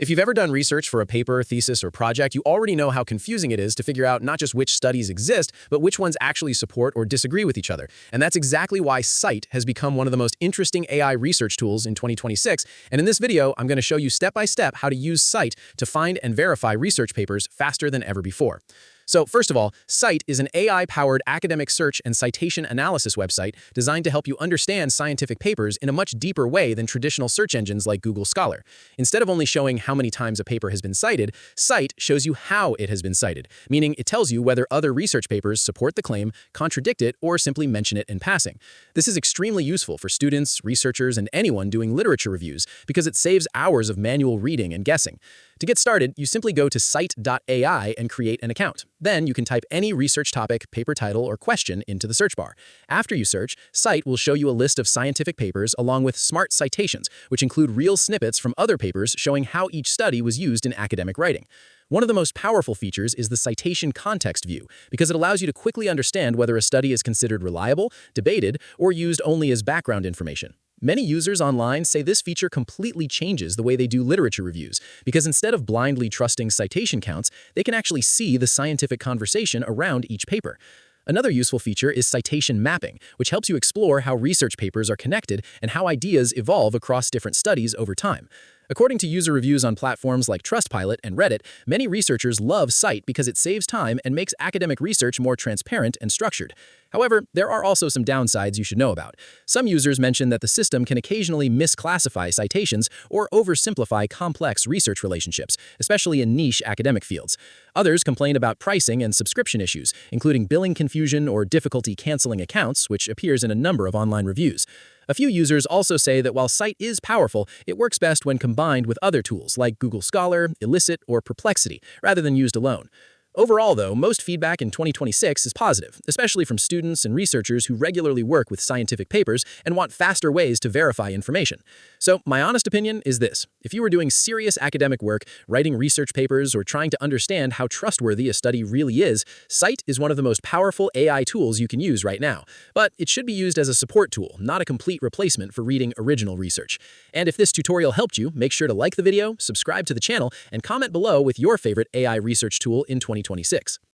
If you've ever done research for a paper, thesis, or project, you already know how confusing it is to figure out not just which studies exist, but which ones actually support or disagree with each other. And that's exactly why Scite has become one of the most interesting AI research tools in 2026. And in this video, I'm going to show you step-by-step how to use Scite to find and verify research papers faster than ever before. So first of all, Scite is an AI-powered academic search and citation analysis website designed to help you understand scientific papers in a much deeper way than traditional search engines like Google Scholar. Instead of only showing how many times a paper has been cited, Scite shows you how it has been cited, meaning it tells you whether other research papers support the claim, contradict it, or simply mention it in passing. This is extremely useful for students, researchers, and anyone doing literature reviews because it saves hours of manual reading and guessing. To get started, you simply go to Scite AI and create an account. Then you can type any research topic, paper title, or question into the search bar. After you search, Scite will show you a list of scientific papers along with Smart Citations, which include real snippets from other papers showing how each study was used in academic writing. One of the most powerful features is the citation context view, because it allows you to quickly understand whether a study is considered reliable, debated, or used only as background information. Many users online say this feature completely changes the way they do literature reviews, because instead of blindly trusting citation counts, they can actually see the scientific conversation around each paper. Another useful feature is citation mapping, which helps you explore how research papers are connected and how ideas evolve across different studies over time. According to user reviews on platforms like Trustpilot and Reddit, many researchers love Scite because it saves time and makes academic research more transparent and structured. However, there are also some downsides you should know about. Some users mention that the system can occasionally misclassify citations or oversimplify complex research relationships, especially in niche academic fields. Others complain about pricing and subscription issues, including billing confusion or difficulty canceling accounts, which appears in a number of online reviews. A few users also say that while Scite is powerful, it works best when combined with other tools like Google Scholar, Elicit, or Perplexity, rather than used alone. Overall, though, most feedback in 2026 is positive, especially from students and researchers who regularly work with scientific papers and want faster ways to verify information. So, my honest opinion is this. If you are doing serious academic work, writing research papers, or trying to understand how trustworthy a study really is, Scite is one of the most powerful AI tools you can use right now. But it should be used as a support tool, not a complete replacement for reading original research. And if this tutorial helped you, make sure to like the video, subscribe to the channel, and comment below with your favorite AI research tool in 2026.